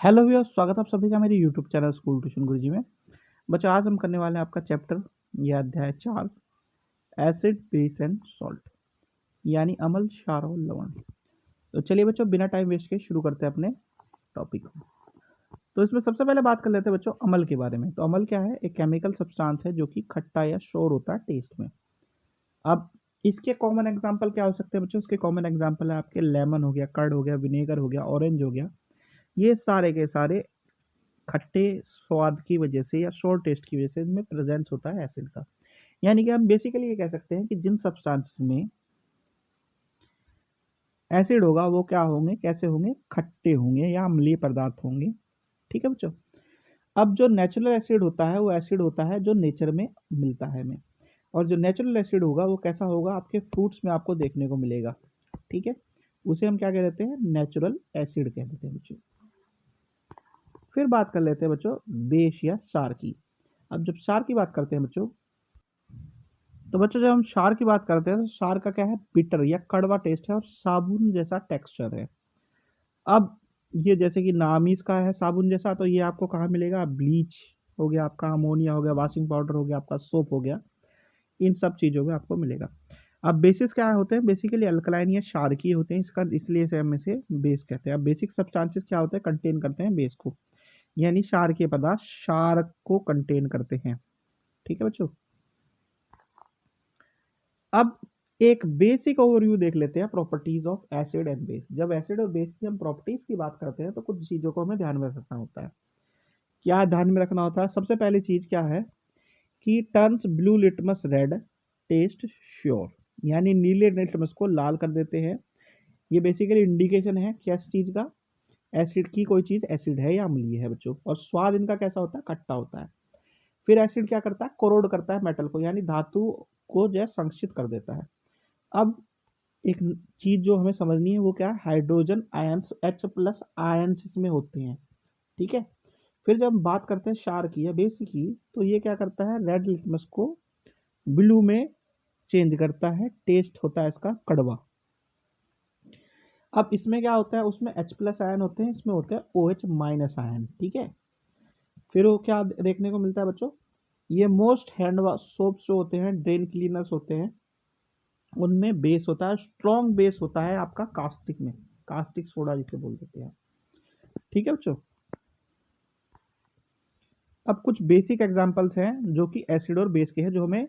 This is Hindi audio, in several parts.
हेलो व्यूअर्स, स्वागत है आप सभी का मेरे यूट्यूब चैनल स्कूल ट्यूशन गुरुजी में। बच्चों, आज हम करने वाले हैं आपका चैप्टर या अध्याय 4 एसिड बेस एंड सॉल्ट, यानी अम्ल, क्षार और लवण। तो चलिए बच्चों, बिना टाइम वेस्ट के शुरू करते हैं अपने टॉपिक को। तो इसमें सबसे पहले बात कर लेते हैं बच्चों अम्ल के बारे में। तो अम्ल क्या है? एक केमिकल सब्सटेंस है जो कि खट्टा या शोर होता है टेस्ट में। अब इसके कॉमन एग्जाम्पल क्या हो सकते हैं बच्चों? इसके कॉमन एग्जाम्पल है आपके लेमन हो गया, कर्ड हो गया, विनेगर हो गया, ऑरेंज हो गया। ये सारे के सारे खट्टे स्वाद की वजह से या शोर टेस्ट की वजह से इनमें प्रेजेंस होता है एसिड का। यानी कि हम बेसिकली ये कह सकते हैं कि जिन सब्सटेंसेस में एसिड होगा वो क्या होंगे, कैसे होंगे? खट्टे होंगे या अम्लीय पदार्थ होंगे। ठीक है बच्चों। अब जो नेचुरल एसिड होता है वो एसिड होता है जो नेचर में मिलता है हमें। और जो नेचुरल एसिड होगा वो कैसा होगा? आपके फ्रूट्स में आपको देखने को मिलेगा। ठीक है, उसे हम क्या कह देते हैं? नेचुरल एसिड कह देते हैं बच्चों। फिर बात कर लेते हैं बच्चों बेस या क्षार की। अब जब क्षार की बात करते हैं बच्चों, तो बच्चों जब हम क्षार की बात करते हैं तो क्षार का क्या है? बिटर या कड़वा टेस्ट है और साबुन जैसा टेक्सचर है। अब ये जैसे कि नाम ही इसका है साबुन जैसा, तो ये आपको कहाँ मिलेगा? ब्लीच हो गया आपका, अमोनिया हो गया, वॉशिंग पाउडर हो गया आपका, सोप हो गया, इन सब चीज़ों में आपको मिलेगा। अब बेसिस क्या होते हैं? बेसिकली अल्कलाइन या क्षारकीय होते हैं, इसका इसलिए से हम इसे बेस कहते हैं। अब बेसिक सब्सटेंसेस क्या होते हैं? कंटेन करते हैं बेस को, यानी क्षारकीय पदार्थ क्षार को कंटेन करते हैं। ठीक है बच्चों। अब एक बेसिक ओवरव्यू देख लेते हैं properties of acid and base. जब एसिड और बेस की हम प्रॉपर्टीज की बात करते हैं तो कुछ चीज़ों को हमें ध्यान में रखना होता है। क्या ध्यान में रखना होता है? सबसे पहली चीज़ क्या है कि turns blue litmus red, test sure, यानी नीले लिटमस को लाल कर देते हैं। ये बेसिकली इंडिकेशन है किस चीज़ का? एसिड की। कोई चीज़ एसिड है या अम्लीय है बच्चों। और स्वाद इनका कैसा होता है? खट्टा होता है। फिर एसिड क्या करता है? कोरोड करता है मेटल को, यानी धातु को जो है संक्षिप्त कर देता है। अब एक चीज जो हमें समझनी है वो क्या है? Hydrogen ions H plus ions इसमें होते हैं। ठीक है। फिर जब हम बात करते हैं क्षार की या बेस की, तो ये क्या करता है? रेड लिटमस को ब्लू में चेंज करता है। टेस्ट होता है इसका कड़वा। अब इसमें क्या होता है? उसमें H प्लस आयन होते हैं, इसमें होते हैं OH माइनस आयन। ठीक है। फिर वो क्या देखने को मिलता है बच्चों? ये मोस्ट हैंड सोप्स जो होते हैं, ड्रेन क्लीनर्स होते हैं, उनमें बेस होता है, स्ट्रॉन्ग बेस होता है आपका कास्टिक में, कास्टिक सोडा जिसे बोल देते हैं। ठीक है बच्चों। अब कुछ बेसिक एग्जांपल्स हैं जो कि एसिड और बेस के हैं, जो हमें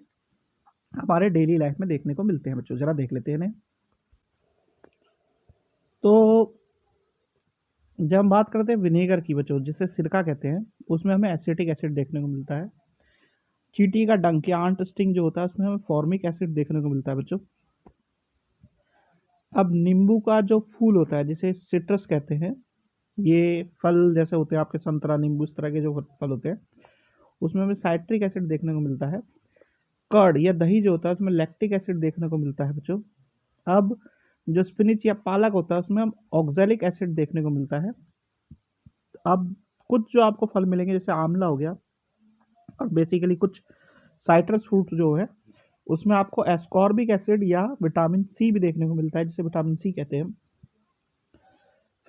हमारे डेली लाइफ में देखने को मिलते हैं बच्चों। जरा देख लेते हैं इन्हें। तो जब हम बात करते हैं विनेगर की बच्चों, जिसे सिरका कहते हैं, उसमें हमें एसिटिक एसिड देखने को मिलता है। चींटी का डंक या आंट स्टिंग जो होता है, उसमें हमें फॉर्मिक एसिड देखने को मिलता है बच्चों। अब नींबू का जो फूल होता है, जिसे सिट्रस कहते हैं, ये फल जैसे होते हैं आपके संतरा, नींबू, इस तरह के जो फल होते हैं, उसमें हमें साइट्रिक एसिड देखने को मिलता है। कर्ड या दही जो होता है उसमें लैक्टिक एसिड देखने को मिलता है बच्चों। अब जो स्पिनिच या पालक होता है उसमें हम ऑक्जेलिक एसिड देखने को मिलता है। अब कुछ जो आपको फल मिलेंगे जैसे आंवला हो गया, और बेसिकली कुछ साइट्रस फ्रूट जो है उसमें आपको एस्कॉर्बिक एसिड या विटामिन सी भी देखने को मिलता है, जिसे विटामिन सी कहते हैं।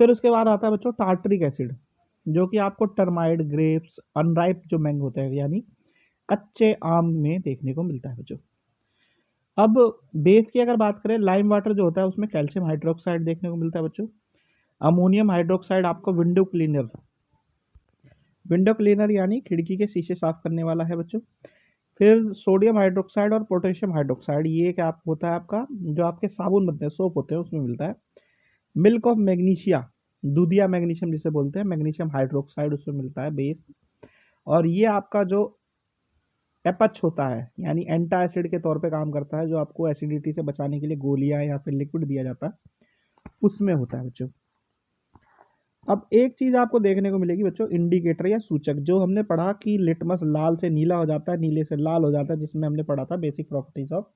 फिर उसके बाद आता है बच्चों टार्टरिक एसिड, जो कि आपको टर्माइड, ग्रेप्स, अनराइप जो मैंगो होते हैं यानी कच्चे आम में देखने को मिलता है बच्चों। अब बेस की अगर बात करें, लाइम वाटर जो होता है उसमें कैल्शियम हाइड्रोक्साइड देखने को मिलता है बच्चों। अमोनियम हाइड्रोक्साइड आपको विंडो क्लीनर यानी खिड़की के शीशे साफ करने वाला है बच्चों। फिर सोडियम हाइड्रोक्साइड और पोटेशियम हाइड्रोक्साइड, ये क्या होता है आपका? जो आपके साबुन बनते हैं, सोप होते हैं, उसमें मिलता है। मिल्क ऑफ मैग्नीशिया, दूधिया मैग्नीशियम जिसे बोलते हैं, मैग्नीशियम हाइड्रोक्साइड उसमें मिलता है बेस। और ये आपका जो एपच होता है, यानी एंटा एसिड के तौर पे काम करता है, जो आपको एसिडिटी से बचाने के लिए गोलियां या फिर लिक्विड दिया जाता है, उसमें होता है बच्चों। अब एक चीज आपको देखने को मिलेगी बच्चों, इंडिकेटर या सूचक, जो हमने पढ़ा कि लिटमस लाल से नीला हो जाता है, नीले से लाल हो जाता है, जिसमें हमने पढ़ा था बेसिक प्रॉपर्टीज ऑफ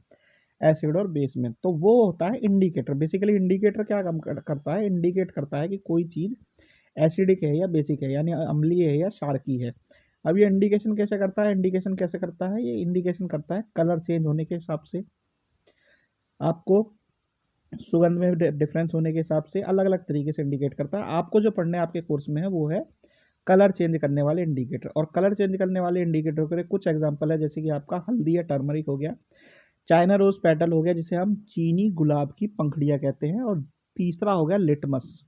एसिड और बेस में, तो वो होता है इंडिकेटर। बेसिकली इंडिकेटर क्या काम करता है? इंडिकेट करता है कि कोई चीज एसिडिक है या बेसिक है, यानी अम्लीय है या क्षारकीय है। अब ये इंडिकेशन कैसे करता है? इंडिकेशन कैसे करता है? ये इंडिकेशन करता है कलर चेंज होने के हिसाब से, आपको सुगंध में डिफरेंस होने के हिसाब से अलग अलग तरीके से इंडिकेट करता है। आपको जो पढ़ने आपके कोर्स में है वो है कलर चेंज करने वाले इंडिकेटर। और कलर चेंज करने वाले इंडिकेटर के कुछ एग्जांपल है, जैसे कि आपका हल्दी या टर्मरिक हो गया, चाइना रोज पेटल हो गया जिसे हम चीनी गुलाब की पंखुड़ियाँ कहते हैं, और तीसरा हो गया लिटमस।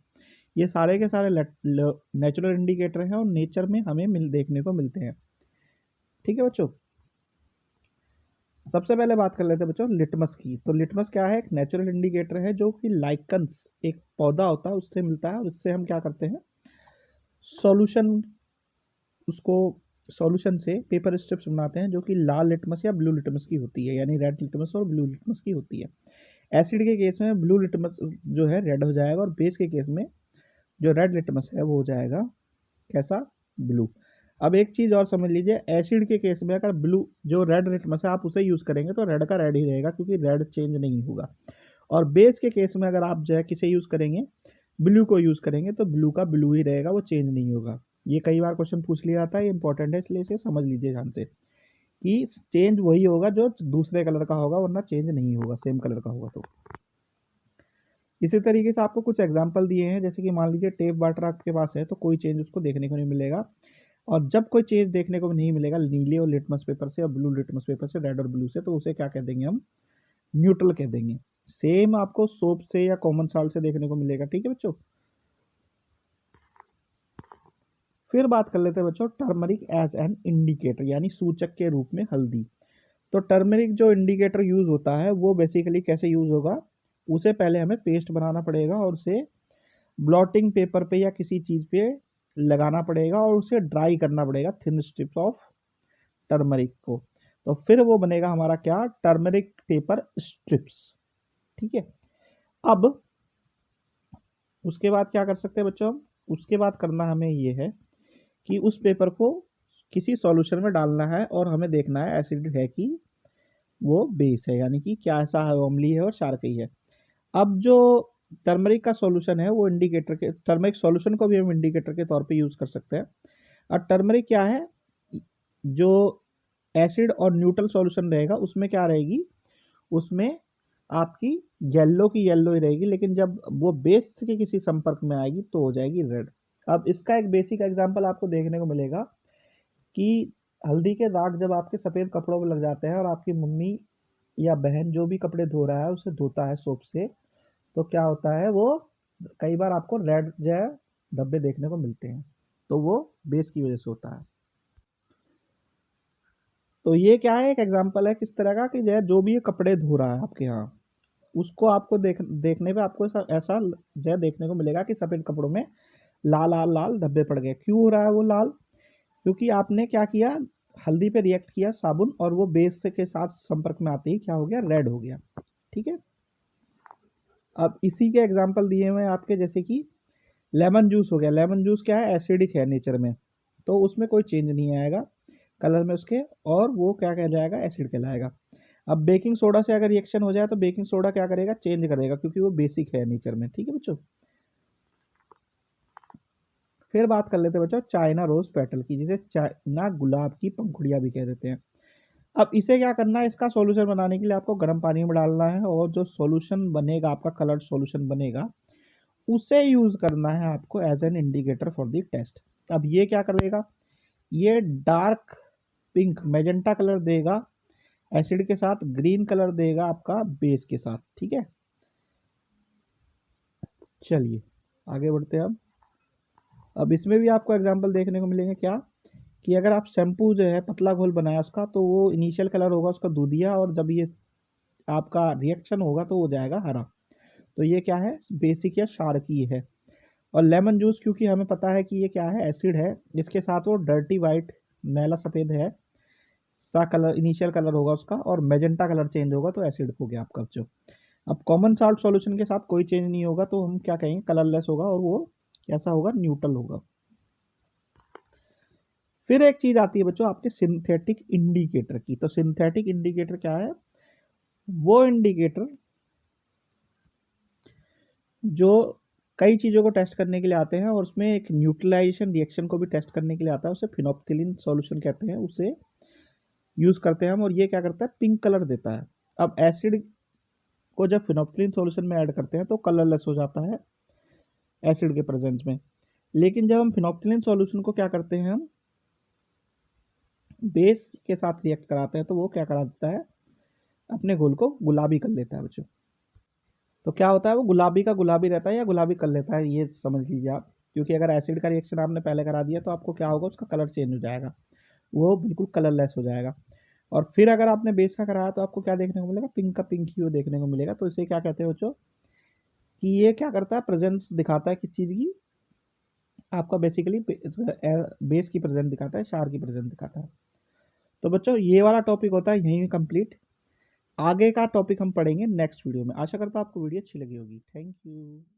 ये सारे के सारे नेचुरल इंडिकेटर हैं और नेचर में हमें देखने को मिलते हैं। ठीक है बच्चों, सबसे पहले बात कर लेते हैं बच्चों लिटमस की। तो लिटमस क्या है? एक नेचुरल इंडिकेटर है जो कि लाइकन्स, एक पौधा होता है, उससे मिलता है। और उससे हम क्या करते हैं, सॉल्यूशन, उसको सॉल्यूशन से पेपर स्ट्रिप्स बनाते हैं जो कि लाल लिटमस या ब्लू लिटमस की होती है, यानी रेड लिटमस और ब्लू लिटमस की होती है। एसिड के केस में ब्लू लिटमस जो है रेड हो जाएगा, और बेस के केस में जो रेड लिटमस है वो हो जाएगा कैसा? ब्लू। अब एक चीज़ और समझ लीजिए, एसिड के केस में अगर ब्लू जो रेड लिटमस है आप उसे यूज़ करेंगे तो रेड का रेड ही रहेगा, क्योंकि रेड चेंज नहीं होगा। और बेस के केस में अगर आप जो है किसे यूज़ करेंगे, ब्लू को यूज़ करेंगे, तो ब्लू का ब्लू ही रहेगा, वो चेंज नहीं होगा। ये कई बार क्वेश्चन पूछ लिया जाता है, ये इंपॉर्टेंट है, इसलिए इसे समझ लीजिए ध्यान से कि चेंज वही होगा जो दूसरे कलर का होगा, वरना चेंज नहीं होगा सेम कलर का होगा तो। इसी तरीके से आपको कुछ एग्जांपल दिए हैं, जैसे कि मान लीजिए टेप वाटर आपके पास है तो कोई चेंज उसको देखने को नहीं मिलेगा। और जब कोई चेंज देखने को नहीं मिलेगा नीले और लिटमस पेपर से और ब्लू लिटमस पेपर से, रेड और ब्लू से, तो उसे क्या कह देंगे हम? न्यूट्रल कह देंगे। सेम आपको सोप से या कॉमन साल्ट से देखने को मिलेगा। ठीक है बच्चों, फिर बात कर लेते हैं बच्चों टर्मरिक एज एन इंडिकेटर, यानी सूचक के रूप में हल्दी। तो टर्मरिक जो इंडिकेटर यूज होता है वो बेसिकली कैसे यूज होगा, उसे पहले हमें पेस्ट बनाना पड़ेगा और उसे ब्लॉटिंग पेपर पे या किसी चीज पे लगाना पड़ेगा और उसे ड्राई करना पड़ेगा, थिन स्ट्रिप्स ऑफ टर्मरिक को। तो फिर वो बनेगा हमारा क्या? Turmeric paper strips. ठीक है, अब उसके बाद क्या कर सकते हैं बच्चों हम? उसके बाद करना हमें ये है कि उस पेपर को किसी सॉल्यूशन में डालना है और हमें देखना है एसिड है कि वो बेस है, यानी कि क्या ऐसा है, अम्लीय है और क्षारकीय है। अब जो टर्मरिक का सॉल्यूशन है वो इंडिकेटर के, टर्मरिक सॉल्यूशन को भी हम इंडिकेटर के तौर पे यूज कर सकते हैं। और टर्मरिक क्या है, जो एसिड और न्यूट्रल सॉल्यूशन रहेगा उसमें क्या रहेगी, उसमें आपकी येलो की येलो ही रहेगी, लेकिन जब वो बेस के किसी संपर्क में आएगी तो हो जाएगी रेड। अब इसका एक बेसिक एग्जांपल आपको देखने को मिलेगा कि हल्दी के दाग जब आपके सफ़ेद कपड़ों में लग जाते हैं और आपकी मम्मी या बहन जो भी कपड़े धो रहा है उसे धोता है सोप से, तो क्या होता है, वो कई बार आपको रेड जो है धब्बे देखने को मिलते हैं, तो वो बेस की वजह से होता है। तो ये क्या है, एक एग्जांपल है किस तरह का कि जो भी ये कपड़े धो रहा है आपके यहाँ, उसको आपको देखने पे आपको ऐसा जो है देखने को मिलेगा कि सफ़ेद कपड़ों में लाल लाल लाल धब्बे पड़ गए। क्यों हो रहा है वो लाल? क्योंकि आपने क्या किया, हल्दी पे रिएक्ट किया साबुन, और वो बेस के साथ संपर्क में आते ही क्या हो गया, रेड हो गया। ठीक है, अब इसी के एग्जांपल दिए हुए हैं आपके, जैसे कि लेमन जूस हो गया। लेमन जूस क्या है, एसिडिक है नेचर में, तो उसमें कोई चेंज नहीं आएगा कलर में उसके, और वो क्या कह जाएगा, एसिड कहलाएगा। अब बेकिंग सोडा से अगर रिएक्शन हो जाए तो बेकिंग सोडा क्या करेगा, चेंज करेगा, क्योंकि वो बेसिक है नेचर में। ठीक है बच्चों, फिर बात कर लेते हैं बच्चों चाइना रोज पेटल की, जिसे चाइना गुलाब की पंखुड़ियाँ भी कह देते हैं। अब इसे क्या करना है, इसका सॉल्यूशन बनाने के लिए आपको गर्म पानी में डालना है, और जो सॉल्यूशन बनेगा आपका कलर्ड सॉल्यूशन बनेगा उसे यूज करना है आपको as an indicator for the test. अब ये क्या करेगा, ये डार्क पिंक मैजेंटा कलर देगा एसिड के साथ, ग्रीन कलर देगा आपका बेस के साथ। ठीक है, चलिए आगे बढ़ते हैं। अब इसमें भी आपको एग्जांपल देखने को मिलेंगे क्या, कि अगर आप शैम्पू जो है पतला घोल बनाया उसका, तो वो इनिशियल कलर होगा उसका दूधिया, और जब ये आपका रिएक्शन होगा तो हो जाएगा हरा। तो ये क्या है, बेसिक या क्षारकीय है। और लेमन जूस, क्योंकि हमें पता है कि ये क्या है, एसिड है, इसके साथ वो डर्टी वाइट मैला सफ़ेद है, सा कलर इनिशियल कलर होगा उसका, और मेजेंटा कलर चेंज होगा तो एसिड हो गया आपका जो। अब कॉमन साल्ट सॉल्यूशन के साथ कोई चेंज नहीं होगा तो हम क्या कहेंगे, कलरलेस होगा, और वो कैसा होगा, न्यूट्रल होगा। फिर एक चीज आती है बच्चों आपके सिंथेटिक इंडिकेटर की। तो सिंथेटिक इंडिकेटर क्या है, वो इंडिकेटर जो कई चीज़ों को टेस्ट करने के लिए आते हैं, और उसमें एक न्यूट्रलाइजेशन रिएक्शन को भी टेस्ट करने के लिए आता है, उसे फिनोप्थिलीन सॉल्यूशन कहते हैं, उसे यूज़ करते हैं हम। और ये क्या करता है, पिंक कलर देता है। अब एसिड को जब फिनोप्थिलीन सॉल्यूशन में ऐड करते हैं तो कलरलेस हो जाता है एसिड के प्रेजेंस में। लेकिन जब हम फिनोप्थिलीन सॉल्यूशन को क्या करते हैं, हम बेस के साथ रिएक्ट कराते हैं, तो वो क्या करा देता है, अपने घोल को गुलाबी कर लेता है बच्चों। तो क्या होता है, वो गुलाबी का गुलाबी रहता है या गुलाबी कर लेता है, ये समझ लीजिए आप। क्योंकि अगर एसिड का रिएक्शन आपने पहले करा दिया तो आपको क्या होगा, उसका कलर चेंज हो जाएगा, वो बिल्कुल कलरलेस हो जाएगा। और फिर अगर आपने बेस का कराया तो आपको क्या देखने को मिलेगा, पिंक का पिंक ही वो देखने को मिलेगा। तो इसे क्या कहते हैं बच्चों, कि ये क्या करता है, प्रेजेंस दिखाता है किस चीज़ की, आपका बेसिकली बेस की प्रेजेंस दिखाता है, क्षार की प्रेजेंस दिखाता है। तो बच्चों ये वाला टॉपिक होता है यहीं कंप्लीट। आगे का टॉपिक हम पढ़ेंगे नेक्स्ट वीडियो में। आशा करता हूँ आपको वीडियो अच्छी लगी होगी। Thank you.